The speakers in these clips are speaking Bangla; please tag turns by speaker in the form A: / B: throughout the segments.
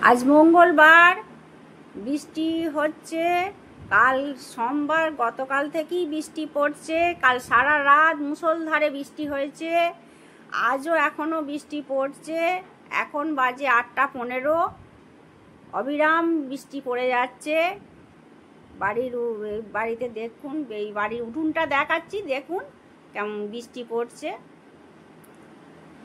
A: আজ মঙ্গলবার, বৃষ্টি হচ্ছে। কাল সোমবার, গতকাল থেকেই বৃষ্টি পড়ছে। কাল সারা রাত মুষলধারে বৃষ্টি হয়েছে। আজও এখনও বৃষ্টি পড়ছে। এখন বাজে 8:15। অবিরাম বৃষ্টি পড়ে যাচ্ছে। বাড়িতে দেখুন, এই বাড়ির উঠোনটা দেখাচ্ছি, দেখুন কেমন বৃষ্টি পড়ছে।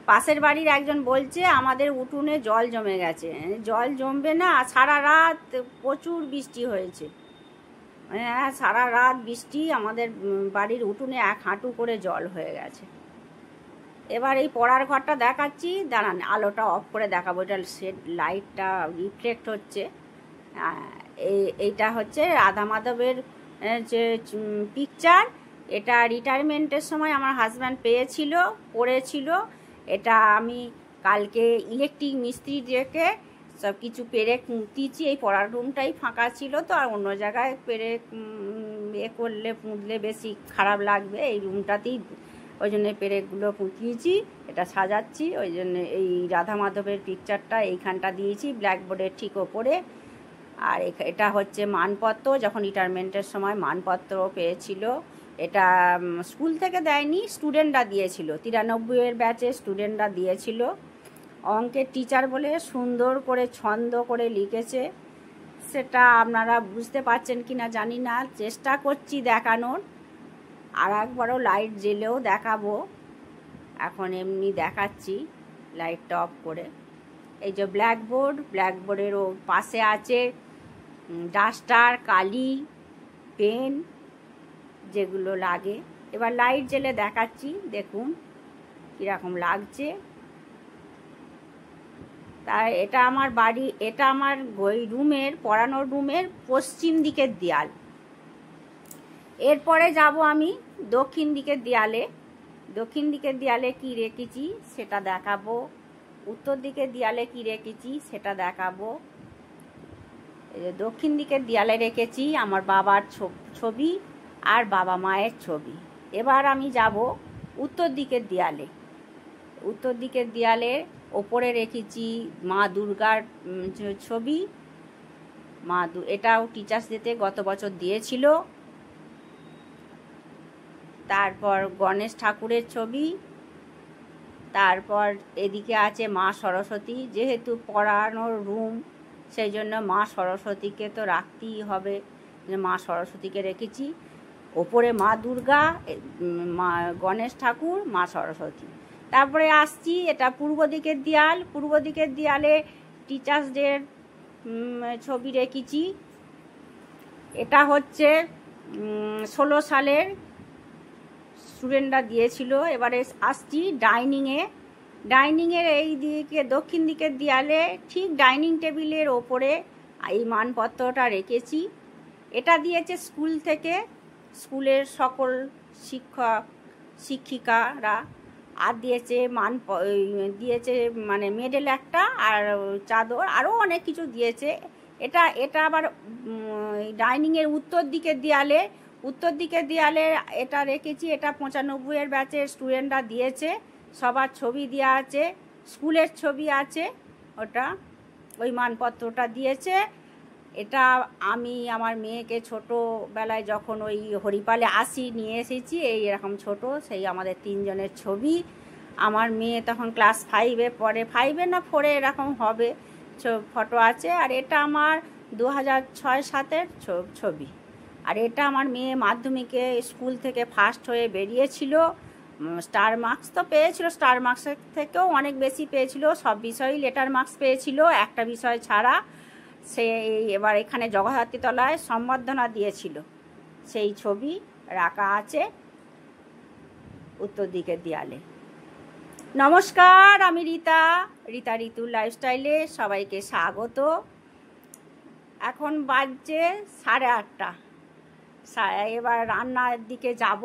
A: পাশের বাড়ির একজন বলছে আমাদের উঠোনে জল জমে গেছে। জল জমবে না, সারা রাত প্রচুর বৃষ্টি হয়েছে। হ্যাঁ, সারা রাত বৃষ্টি, আমাদের বাড়ির উঠোনে 1 হাঁটু করে জল হয়ে গেছে। এবার এই পড়ার ঘরটা দেখাচ্ছি, দাঁড়ান আলোটা অফ করে দেখাবো। এটা লাইটটা রিফ্লেক্ট হচ্ছে। এইটা হচ্ছে রাধা মাধবের যে পিকচার। এটা রিটায়ারমেন্টের সময় আমার হাজব্যান্ড পড়েছিল। এটা আমি কালকে ইলেকট্রিক মিস্ত্রি ডেকে সব কিছু পেরেক মুতিয়েছি। এই পড়ার রুমটাই ফাঁকা ছিল তো, আর অন্য জায়গায় পেরেক পুঁতলে বেশি খারাপ লাগবে। এই রুমটাতেই ওই জন্য পেরেকগুলো পুঁতিয়েছি, এটা সাজাচ্ছি। ওই জন্য এই রাধা মাধবের পিকচারটা এইখানটা দিয়েছি ব্ল্যাকবোর্ডের ঠিক ওপরে। আর এটা হচ্ছে মানপত্র, যখন রিটায়ারমেন্টের সময় মানপত্র পেয়েছিল। এটা স্কুল থেকে দেয়নি, স্টুডেন্টরা দিয়েছিল। 93-এর ব্যাচে স্টুডেন্টরা দিয়েছিল। অঙ্কের টিচার বলে সুন্দর করে ছন্দ করে লিখেছে। সেটা আপনারা বুঝতে পারছেন কি না জানি না, চেষ্টা করছি দেখানোর। আর একবারও লাইট জ্বেলেও দেখাবো, এখন এমনি দেখাচ্ছি লাইটটা অফ করে। এই যে ব্ল্যাকবোর্ডের পাশে আছে ডাস্টার, কালি, পেন, যেগুলো লাগে। এবার লাইট জ্বেলে দেখাচ্ছি, দেখুন কীরকম লাগছে। তাই এটা আমার বাড়ি, এটা আমার পড়ানোর রুমের পশ্চিম দিকের দেয়াল। এরপরে যাব আমি দক্ষিণ দিকের দেয়ালে কি রেখেছি সেটা দেখাবো। উত্তর দিকের দেয়ালে কি রেখেছি সেটা দেখাবো। এই যে দক্ষিণ দিকের দেয়ালে রেখেছি আমার বাবার ছবি আর বাবা মায়ের ছবি। এবার আমি যাব উত্তর দিকের দেয়ালে ওপরে রেখেছি মা দুর্গার ছবি। এটাও টিচার্স ডেতে গত বছর দিয়েছিল। তারপর গণেশ ঠাকুরের ছবি। তারপর এদিকে আছে মা সরস্বতী। যেহেতু পড়ানোর রুম, সেই জন্য মা সরস্বতীকে তো রাখতেই হবে, মা সরস্বতীকে রেখেছি। ওপরে মা দুর্গা, গণেশ ঠাকুর, মা সরস্বতী। তারপরে আসছি, এটা পূর্ব দিকের দেয়ালে টিচার্স ডের ছবি রেখেছি। এটা হচ্ছে 16 সালের স্টুডেন্টরা দিয়েছিল। এবারে আসছি ডাইনিংয়ের এই দিকে দক্ষিণ দিকের দেয়ালে ঠিক ডাইনিং টেবিলের ওপরে এই মানপত্রটা রেখেছি। এটা দিয়েছে স্কুল থেকে, স্কুলের সকল শিক্ষিকারা। আর দিয়েছে মানে মেডেল একটা, আর চাদর, আরও অনেক কিছু দিয়েছে। এটা আবার ডাইনিংয়ের উত্তর দিকের দেয়ালে এটা রেখেছি। এটা 95-এর ব্যাচের স্টুডেন্টরা দিয়েছে। সবার ছবি দেওয়া আছে, স্কুলের ছবি আছে। ওই মানপত্রটা দিয়েছে। এটা আমি আমার মেয়েকে ছোটোবেলায় যখন ওই হরিপালে নিয়ে এসেছি, এই এরকম ছোট, সেই আমাদের 3 জনের ছবি। আমার মেয়ে তখন ক্লাস 5-এ পড়ে, 5-এ না 4-এ এরকম হবে, ফটো আছে। আর এটা আমার 2006-07-এর ছবি। আর এটা আমার মেয়ে মাধ্যমিকে স্কুল থেকে ফার্স্ট হয়ে বেরিয়েছিল। স্টার মার্কস তো পেয়েছিল, স্টার মার্কসের থেকেও অনেক বেশি পেয়েছিল। সব বিষয়েই লেটার মার্কস পেয়েছিল, একটা বিষয় ছাড়া। এবার এখানে জগদ্ধাত্রী তলায় সম্বর্ধনা দিয়েছিল, সেই ছবি রাখা আছে উত্তর দিকের দেয়ালে। নমস্কার, আমি রীতা ঋতুর লাইফস্টাইলে সবাইকে স্বাগত। এখন বাজছে 8:30। এবার রান্নার দিকে যাব।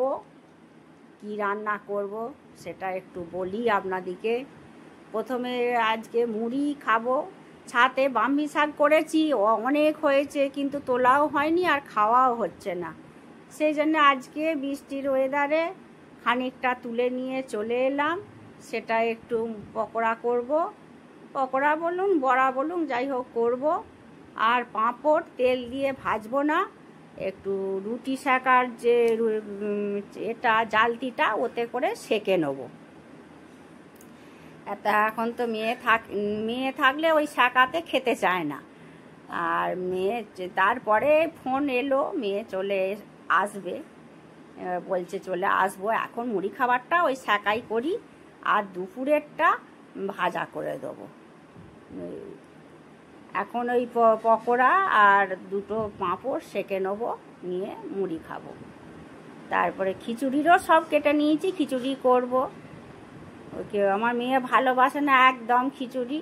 A: কি রান্না করব সেটা একটু বলি আপনাদিকে। প্রথমে আজকে মুড়ি খাবো। ছাতে বাম্বি শাক করেছি, অনেক হয়েছে, কিন্তু তোলাও হয়নি আর খাওয়াও হচ্ছে না। সেই জন্য আজকে বৃষ্টির ওয়েদারে খানিকটা তুলে নিয়ে চলে এলাম। সেটা একটু পকোড়া করব। পকোড়া বলুন বড়া বলুন যাই হোক করব। আর পাঁপড় তেল দিয়ে ভাজবো না, একটু রুটি সেকার যে এটা জালতিটা ওতে করে সেকে নেবো। এটা এখন তো মেয়ে থাকলে ওই সেকাতে খেতে চায় না। আর তারপরে ফোন এলো, মেয়ে চলে আসবে, বলছে চলে আসবো। এখন মুড়ি খাবারটা ওই সেকাই করি, আর দুপুরেরটা ভাজা করে দেবো। এখন ওই পকোড়া আর দুটো পাঁপড় সেকে নেবো, নিয়ে মুড়ি খাবো। তারপরে খিচুড়িরও সব কেটে নিয়েছি, খিচুড়ি করব। ওকে আমার মেয়ে ভালোবাসে না একদম খিচুড়ি,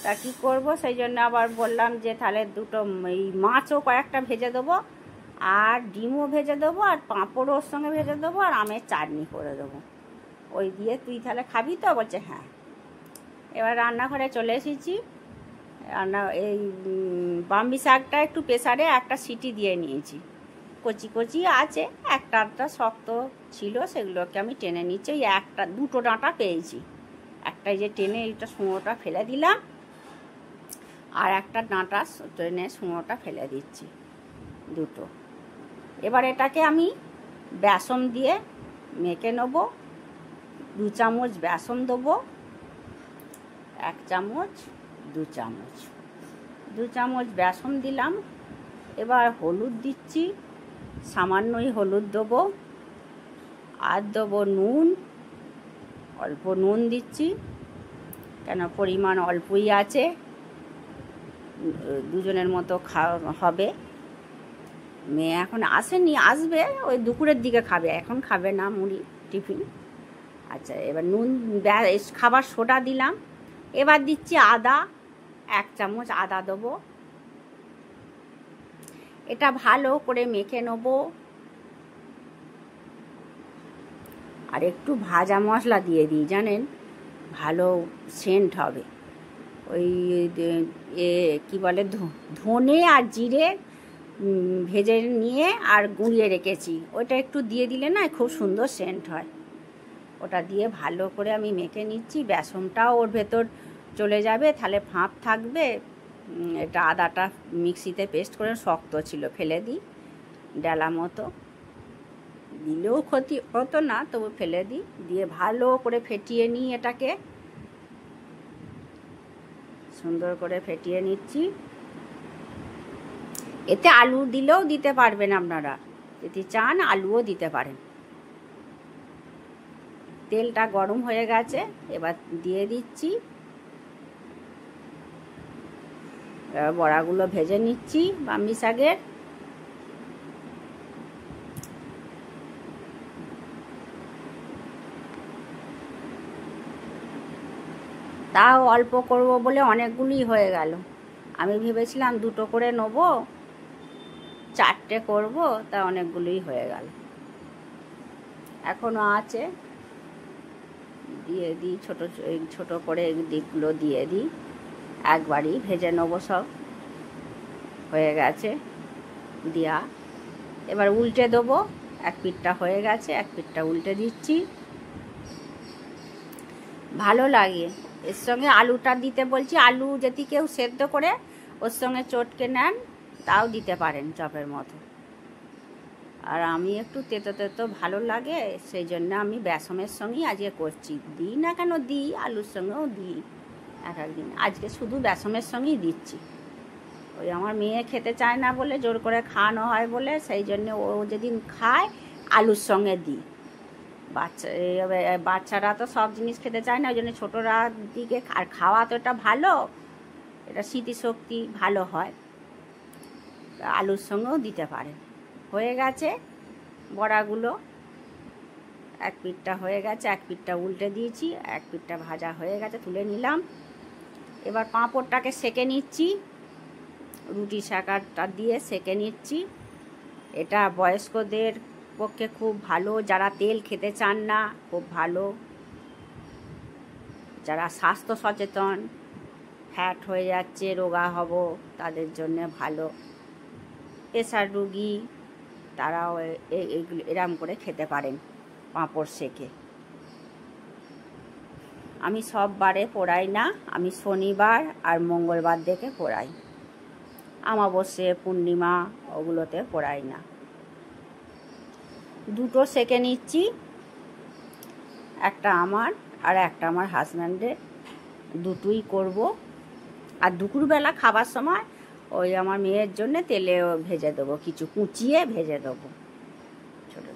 A: তা কী করবো, সেই জন্য আবার বললাম যে তাহলে দুটো এই মাছও কয়েকটা ভেজে দেবো, আর ডিমও ভেজে দেবো, আর পাঁপড়ও ওর সঙ্গে ভেজে দেবো, আর আমের চাটনি করে দেবো। ওই দিয়ে তুই তাহলে খাবি তো? বলছে হ্যাঁ। এবার রান্নাঘরে চলে এসেছি। এই বাম্বি শাকটা একটু প্রেসারে একটা সিটি দিয়ে নিয়েছি। কচি কচি আছে, একটা শক্ত ছিল, সেগুলোকে আমি টেনে নিচ্ছি। ওই দুটো ডাঁটা পেয়েছি, একটাই যে টেনে এটা সুঁড়োটা ফেলে দিলাম, আর একটা ডাঁটা টেনে সুঁড়োটা ফেলে দিচ্ছি, দুটো। এবার এটাকে আমি বেসন দিয়ে মেখে নেবো। 2 চামচ বেসন দেবো, 1 চামচ 2 চামচ 2 চামচ বেসন দিলাম। এবার হলুদ দিচ্ছি, সামান্যই হলুদ দেবো, আর দেবো নুন, অল্প নুন দিচ্ছি, কেন পরিমাণ অল্পই আছে, দুজনের মতো হবে। মেয়ে এখন আসেনি, আসবে ওই দুপুরের দিকে খাবে, এখন খাবে না মুড়ি টিফিন। আচ্ছা, এবার নুন খাবার সোডা দিলাম। এবার দিচ্ছি আদা, 1 চামচ আদা দেবো। এটা ভালো করে মেখে নেবো। আর একটু ভাজা মশলা দিয়ে দিই, জানেন, ভালো সেন্ট হবে। ওই কি বলে, ধনে আর জিরে ভেজে নিয়ে আর গুঁড়িয়ে রেখেছি, ওটা একটু দিয়ে দিলে না খুব সুন্দর সেন্ট হয়। ওটা দিয়ে ভালো করে আমি মেখে নিচ্ছি। বেসনটাও ওর ভেতর চলে যাবে, তাহলে ফাঁপ থাকবে। এটা আদাটা মিক্সিতে পেস্ট করে শক্ত ছিল, ফেলে দিই, ডালা মতো দিলেও ক্ষতি হতো না, তবু ফেলে দিই। দিয়ে ভালো করে ফেটিয়ে নিই, এটাকে সুন্দর করে ফেটিয়ে নিচ্ছি। এতে আলু দিলেও দিতে পারবেন আপনারা, যদি চান আলুও দিতে পারেন। তেলটা গরম হয়ে গেছে, এবার দিয়ে দিচ্ছি। বড়াগুলো ভেজে নিচ্ছি বাম্বি শাকের। তাও অল্প করব বলে অনেকগুলোই হয়ে গেল। আমি ভেবেছিলাম 2টো করে নেবো, 4টে করব, তা অনেকগুলোই হয়ে গেল। এখনও আছে, দিয়ে দিই ছোট করে দিকগুলো দিয়ে দিই, একবারই ভেজে নেবো। সব হয়ে গেছে দিয়া, এবার উল্টে দেবো। এক পিঠটা হয়ে গেছে, এক পিঠটা উল্টে দিচ্ছি। ভালো লাগে এর সঙ্গে আলুটা দিতে বলছি। আলু যদি কেউ সেদ্ধ করে ওর সঙ্গে চটকে নেন, তাও দিতে পারেন চপের মতো। আর আমি একটু তেতো তেতো ভালো লাগে, সেই জন্য আমি বেসনের সঙ্গেই আজকে করছি। দিই না কেন, দিই, আলুর সঙ্গেও দিই এক একদিন। আজকে শুধু বেসনের সঙ্গেই দিচ্ছি। ওই আমার মেয়ে খেতে চায় না বলে, জোর করে খাওয়ানো হয় বলে, সেই জন্য ও যেদিন খায় আলুর সঙ্গে দিই। বাচ্চারা তো সব জিনিস খেতে চায় না, ওই জন্য ছোটোরা দিকে। আর খাওয়া তো এটা ভালো, এটা স্মৃতিশক্তি ভালো হয়, আলুর সঙ্গেও দিতে পারে। হয়ে গেছে বড়াগুলো, এক পিঠটা হয়ে গেছে, এক পিঠটা উল্টে দিয়েছি, এক পিঠটা ভাজা হয়ে গেছে, তুলে নিলাম। এবার পাঁপড়টাকে সেকে নিচ্ছি, রুটি সেকাটা দিয়ে সেকে নিচ্ছি। এটা বয়স্কদের পক্ষে খুব ভালো, যারা তেল খেতে চান না খুব ভালো, যারা স্বাস্থ্য সচেতন, ফ্যাট হয়ে যাচ্ছে, রোগা হব, তাদের জন্য ভালো। প্রেশার রুগী তারাও এগুলো এরম করে খেতে পারেন পাঁপড় সেকে। আমি সব বারে পোড়াই না, আমি শনিবার আর মঙ্গলবার দেখে পোড়াই, অমাবস্যা পূর্ণিমা ওগুলোতে পোড়াই না। দুটো সেঁকে নিচ্ছি, একটা আমার আর একটা আমার হাজব্যান্ডের, দুটোই করব। আর দুপুরবেলা খাবার সময় ওই আমার মেয়ের জন্য তেলে ভেজে দেবো, কিছু কুচিয়ে ভেজে দেবো ছোটো।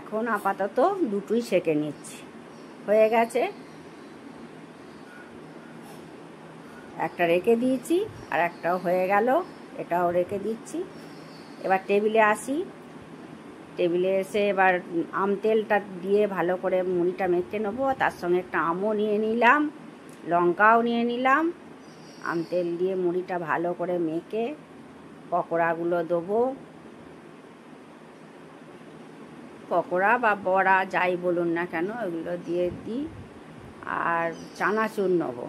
A: এখন আপাতত দুটোই সেঁকে নিচ্ছি, হয়ে গেছে। একটা রেখে দিয়েছি আর একটাও হয়ে গেল, এটাও রেখে দিচ্ছি। এবার টেবিলে আসি, টেবিলে এসে এবার আম তেলটা দিয়ে ভালো করে মুড়িটা মেখে নেবো। তার সঙ্গে একটা আমও নিয়ে নিলাম, লঙ্কাও নিয়ে নিলাম। আম তেল দিয়ে মুড়িটা ভালো করে মেখে পকোড়াগুলো দেবো, পকোড়া বা বড়া যাই বলুন না কেন ওগুলো দিয়ে দিই। আর চানাচুর নেবো,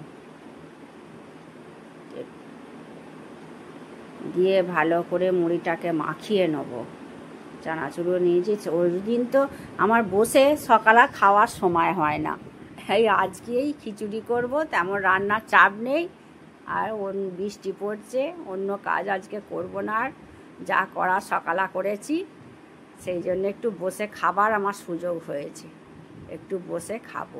A: দিয়ে ভালো করে মুড়িটাকে মাখিয়ে নেবো। চানাচুরও নিয়েছি। ওই দিন তো আমার বসে সকালে খাওয়ার সময় হয় না, এই আজকেই খিচুড়ি করব, তেমন রান্নার চাপ নেই। আর বৃষ্টি পড়ছে, অন্য কাজ আজকে করব না, আর যা করা সকালে করেছি, সেই জন্য একটু বসে খাবার আমার সুযোগ হয়েছে, একটু বসে খাবো।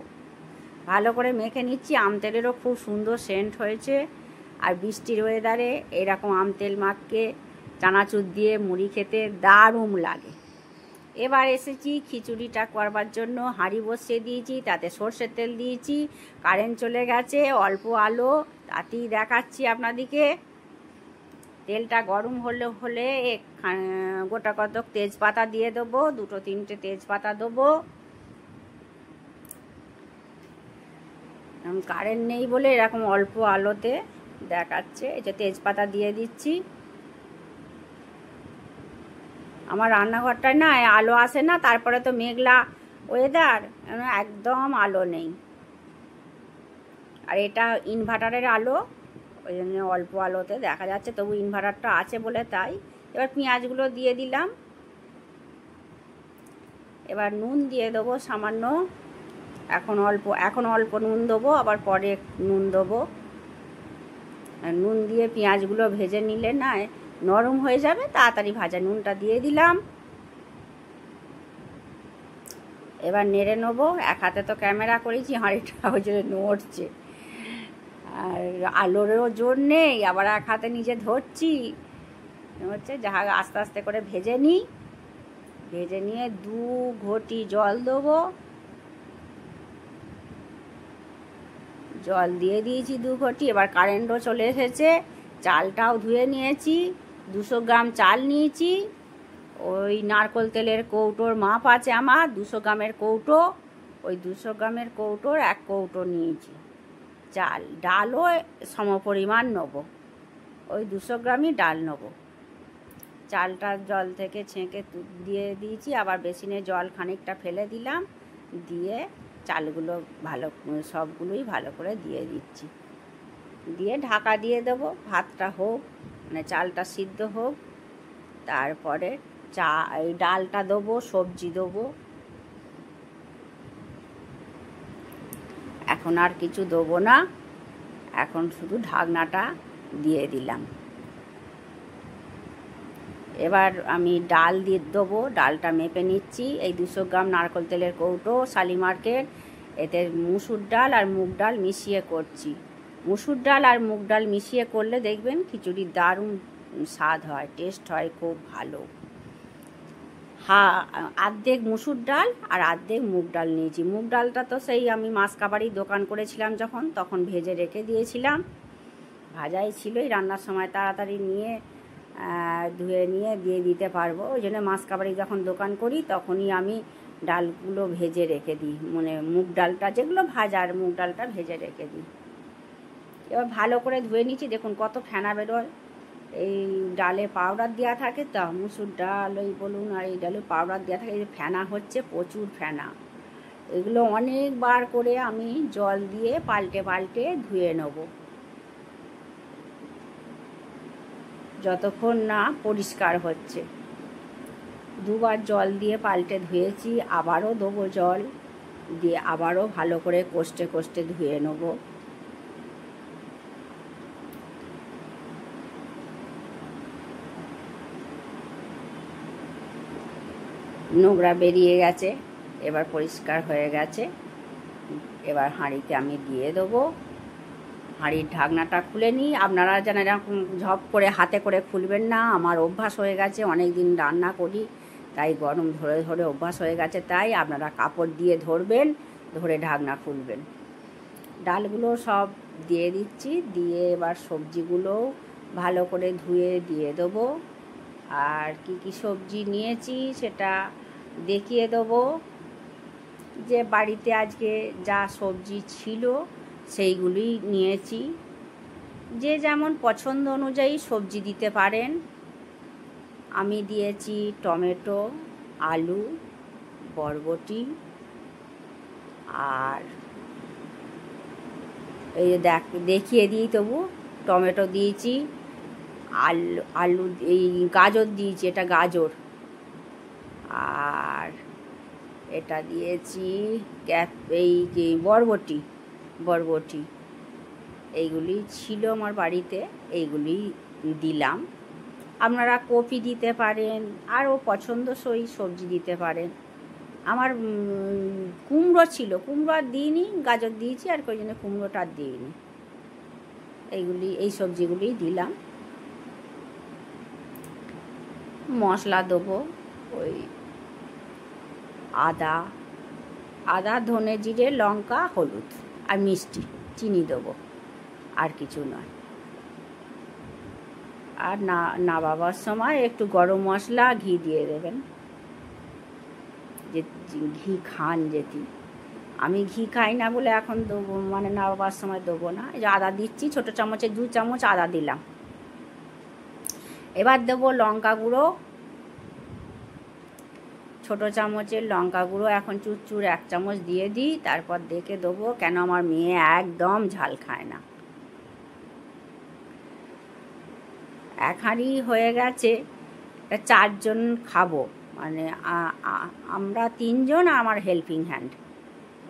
A: ভালো করে মেখে নিচ্ছি, আম তেলেরও খুব সুন্দর সেন্ট হয়েছে। আর বৃষ্টির ওয়েদারে এরকম আম তেল মাখকে চানাচুর দিয়ে মুড়ি খেতে দারুণ লাগে। এবার এসেছি খিচুড়িটা করবার জন্য, হাঁড়ি বসিয়ে দিয়েছি, তাতে সর্ষের তেল দিয়েছি। কারেন্ট চলে গেছে, অল্প আলো, তাতেই দেখাচ্ছি আপনাদিকে। তেলটা গরম হলে গোটা কতক তেজপাতা দিয়ে দেবো, 2-3টে তেজপাতা দেবো। কারেন্ট নেই বলে এরকম অল্প আলোতে দেখাচ্ছে। এই যে তেজপাতা দিয়ে দিচ্ছি। আমার রান্নাঘরটায় না আলো আসে না, তারপরে তো মেঘলা ওয়েদার, একদম আলো নেই। আর এটা ইনভার্টারের আলো, ওই জন্য অল্প আলোতে দেখা যাচ্ছে, তবু ইনভার্টারটা আছে বলে তাই। এবার পেঁয়াজগুলো দিয়ে দিলাম। এবার নুন দিয়ে দেবো সামান্য, এখন অল্প নুন দেবো, আবার পরে নুন দেবো। নুন দিয়ে পেঁয়াজগুলো ভেজে নিলে না নরম হয়ে যাবে, তাড়াতাড়ি ভাজা। নুনটা দিয়ে দিলাম। এবার নেড়ে নেবো। এক হাতে তো ক্যামেরা করেছি, হাঁড়িটা ওই জন্য নড়ছে, আর আলোরও জোর নেই, আবার এক হাতে নিজে ধরছি, হচ্ছে যা আস্তে আস্তে করে ভেজে নিই। ভেজে নিয়ে 2 ঘটি জল দেবো। জল দিয়ে দিয়েছি 2 ঘটি। এবার কারেন্টও চলে এসেছে, চালটাও ধুয়ে নিয়েছি। 200 গ্রাম চাল নিয়েছি। ওই নারকোল তেলের কৌটোর মাপ আছে আমার, 200 গ্রামের কৌটো, ওই 200 গ্রামের কৌটোর 1 কৌটো নিয়েছি চাল। ডালও সমপরিমাণ নেব, ওই 200 গ্রামই ডাল নেব। চালটা জল থেকে ছেঁকে দিয়ে দিয়েছি, আবার বেসিনে জল খানিকটা ফেলে দিলাম, দিয়ে চালগুলো সবগুলোই ভালো করে দিয়ে দিচ্ছি। দিয়ে ঢাকা দিয়ে দেবো, ভাতটা হোক, মানে চালটা সিদ্ধ হোক। তারপরে এই ডালটা দেবো, সবজি দেবো। এখন আর কিছু দেবো না, এখন শুধু ঢাকনাটা দিয়ে দিলাম। এবার আমি ডাল দিয়ে দেবো, ডালটা মেপে নিচ্ছি। এই 200 গ্রাম নারকেল তেলের কৌটো শালিমার্কের, এতে মুসুর ডাল আর মুগ ডাল মিশিয়ে করছি। মুসুর ডাল আর মুগ ডাল মিশিয়ে করলে দেখবেন খিচুড়ির দারুণ স্বাদ হয়, টেস্ট হয় খুব ভালো। অর্ধেক মুসুর ডাল আর অর্ধেক মুগ ডাল নিয়েছি। মুগ ডালটা তো সেই আমি মাসকাবাড়ির দোকান করেছিলাম যখন, তখন ভেজে রেখে দিয়েছিলাম, ভাজাই ছিলই, রান্নার সময় তাড়াতাড়ি নিয়ে ধুয়ে নিয়ে দিয়ে দিতে পারবো। ওই জন্য মাসকাবাড়ি যখন দোকান করি তখনই আমি ডালগুলো ভেজে রেখে দিই, মানে মুগ ডালটা যেগুলো ভাজার, মুগ ডালটা ভেজে রেখে দিই। এবার ভালো করে ধুয়ে নিচ্ছি, দেখুন কত ফেনা বেরোয়। এই ডালে পাউডার দেওয়া থাকে, তো মুসুর ডাল ওই বলুন, আর এই ডালে পাউডার দেওয়া থাকে, এই ফেনা হচ্ছে প্রচুর ফেনা। এগুলো অনেকবার করে আমি জল দিয়ে পাল্টে পাল্টে ধুয়ে নেব, যতক্ষণ না পরিষ্কার হচ্ছে। 2 বার জল দিয়ে পাল্টে ধুয়েছি, আবারও দেবো জল। দিয়ে আবারও ভালো করে কষতে কষতে ধুয়ে নেব। নোংরা বেরিয়ে গেছে, এবার পরিষ্কার হয়ে গেছে। এবার হাঁড়িতে আমি দিয়ে দেবো। হাঁড়ির ঢাকনাটা খুলে নিই। আপনারা যেন এরকম ঝপ করে হাতে করে খুলবেন না, আমার অভ্যাস হয়ে গেছে, অনেক দিন রান্না করি তাই গরম ধরে ধরে অভ্যাস হয়ে গেছে। তাই আপনারা কাপড় দিয়ে ধরবেন, ধরে ঢাকনা খুলবেন। ডালগুলো সব দিয়ে দিচ্ছি, দিয়ে এবার সবজিগুলো ভালো করে ধুয়ে দিয়ে দেবো। আর কি কি সবজি নিয়েছি সেটা দেখিয়ে দেবো। যে বাড়িতে আজকে যা সবজি ছিল সেইগুলি নিয়েছি। যে যেমন পছন্দ অনুযায়ী সবজি দিতে পারেন। আমি দিয়েছি টমেটো, আলু, বরবটি, আর এই দেখিয়ে দিই তবু। টমেটো দিয়েছি, আলু এই গাজর দিয়েছি, এটা গাজর, আর এটা দিয়েছি এই যে বরবটি। এইগুলি ছিল আমার বাড়িতে, এইগুলি দিলাম। আপনারা কপি দিতে পারেন, আরও পছন্দসই সবজি দিতে পারেন। আমার কুমড়ো ছিল, কুমড়ো আর দিইনি, গাজর দিয়েছি, আর ওই জন্য কুমড়োটা আর দিইনি। এই সবজিগুলি দিলাম। মশলা দেবো ওই আদা, ধনে, জিরে, লঙ্কা, হলুদ আর মিষ্টি, চিনি দেবো, আর কিছু নয়। আর নামাবার সময় একটু গরম মশলা, ঘি দিয়ে দেবেন। যে ঘি খান যেটি, আমি ঘি খাই না বলে এখন দেবো, মানে নামাবার সময় দেবো না। এই যে আদা দিচ্ছি, ছোটো চামচে 2 চামচ আদা দিলাম। এবার দেবো লঙ্কা গুঁড়ো, ছোটো চামচের লঙ্কা গুঁড়ো এখন চুরচুর 1 চামচ দিয়ে দিই। তারপর দেখে দেবো, কেন আমার মেয়ে একদম ঝাল খায় না। 1 হাঁড়ি হয়ে গেছে, এটা 4 জন খাবো, মানে আমরা 3 জন আর আমার হেল্পিং হ্যান্ড।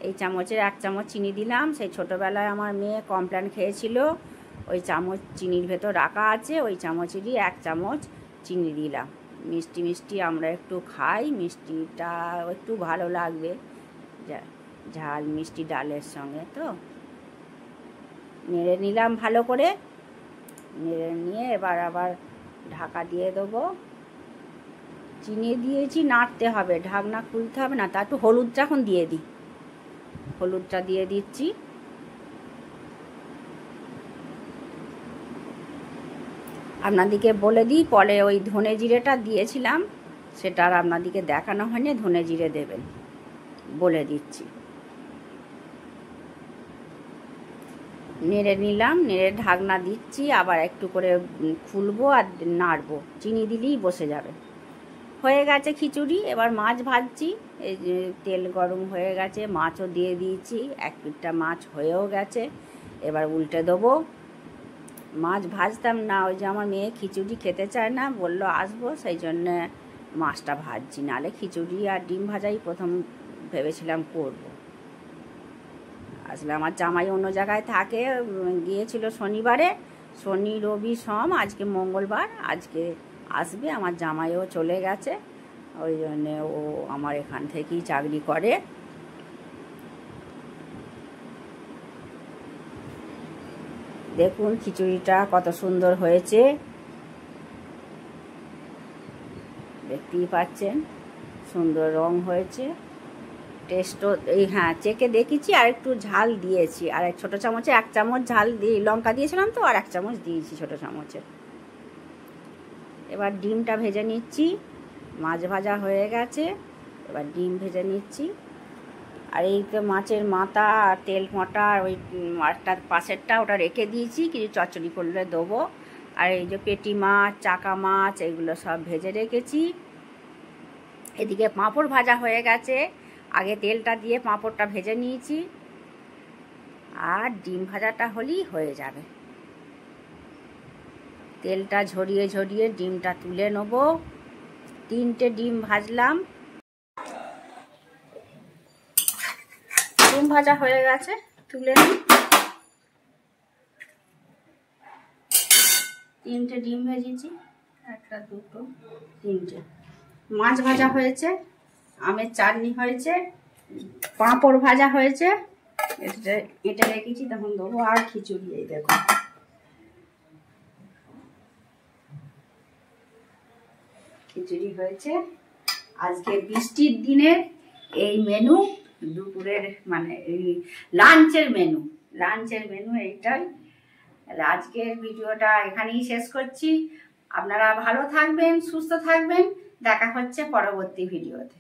A: এই চামচের 1 চামচ চিনি দিলাম। সেই ছোটোবেলায় আমার মেয়ে কমপ্লেন খেয়েছিল, ওই চামচ চিনির ভেতর রাখা আছে, ওই চামচেরই 1 চামচ চিনি দিলাম। মিষ্টি আমরা একটু খাই, মিষ্টিটা একটু ভালো লাগবে, ঝাল মিষ্টি ডালের সঙ্গে। তো নেড়ে নিলাম ভালো করে, নেড়ে নিয়ে এবার আবার ঢাকা দিয়ে দেবো। চিনি দিয়েছি, নাড়তে হবে, ঢাকনা খুলতে হবে না। তা একটু হলুদটা এখন দিয়ে দিই, হলুদটা দিয়ে দিচ্ছি। আপনাদিকে বলে দিই, পরে ওই ধনে জিরেটা দিয়েছিলাম, সেটা আর আপনাদিকে দেখানো হয়নি। ধনে জিরে দেবেন, বলে দিচ্ছি। নেড়ে নিলাম, নেড়ে ঢাকনা দিচ্ছি, আবার একটু করে খুলবো আর নাড়বো। চিনি দিলেই বসে যাবে। হয়ে গেছে খিচুড়ি। এবার মাছ ভাজছি, এই যে তেল গরম হয়ে গেছে, মাছও দিয়ে দিয়েছি, 1 পিঠটা মাছ হয়েও গেছে। এবার উল্টে দেবো। মাছ ভাজতাম না, ওই যে আমার মেয়ে খিচুড়ি খেতে চায় না, বললো আসবো, সেই জন্যে মাছটা ভাজছি। নাহলে খিচুড়ি আর ডিম ভাজাই প্রথম ভেবেছিলাম করব। আসলে আমার জামাই অন্য জায়গায় থাকে, গিয়েছিল শনিবারে, শনি রবি সোম, আজকে মঙ্গলবার, আজকে আসবে। আমার জামাইও চলে গেছে, ওই জন্যে ও আমার এখান থেকেই চাকরি করে। দেখুন খিচুড়িটা কত সুন্দর হয়েছে, দেখতেই পাচ্ছেন, সুন্দর রং হয়েছে। টেস্টও এই, হ্যাঁ চেকে দেখেছি, আর একটু ঝাল দিয়েছি, আর ছোটো চামচে 1 চামচ ঝাল দিয়ে লঙ্কা দিয়েছিলাম, তো আর 1 চামচ দিয়েছি ছোটো চামচে। এবার ডিমটা ভেজে নিচ্ছি। মাছ ভাজা হয়ে গেছে, এবার ডিম ভেজে নিচ্ছি। আর এই তো মাছের মাথা আর তেল মোটা, ওই একটা পাশেরটা ওটা রেখে দিয়েছি, কিছু চচ্চড়ি করলে দেবো। আর এই যে পেটি মাছ, চাকা মাছ, এগুলো সব ভেজে রেখেছি। এদিকে পাঁপড় ভাজা হয়ে গেছে, আগে তেলটা দিয়ে পাঁপড়টা ভেজে নিয়েছি, আর ডিম ভাজাটা হলেই হয়ে যাবে। তেলটা ঝরিয়ে ঝরিয়ে ডিমটা তুলে নেব। 3টে ডিম ভাজলাম। ভাজা হয়ে গেছে, তুলে নিই। 3টে ডিম ভেজেছি, 1টা 2টো 3টে। মাছ ভাজা হয়েছে, আমের চাটনি হয়েছে, পাঁপড় ভাজা হয়েছে। এটা রেখেছি, তখন দেবো। আর খিচুড়ি, এই দেখো খিচুড়ি হয়েছে। আজকে বৃষ্টির দিনের এই মেনু, দুপুরের মানে এই লাঞ্চের মেনু এইটাই। আজকের ভিডিওটা এখানেই শেষ করছি। আপনারা ভালো থাকবেন, সুস্থ থাকবেন। দেখা হচ্ছে পরবর্তী ভিডিওতে।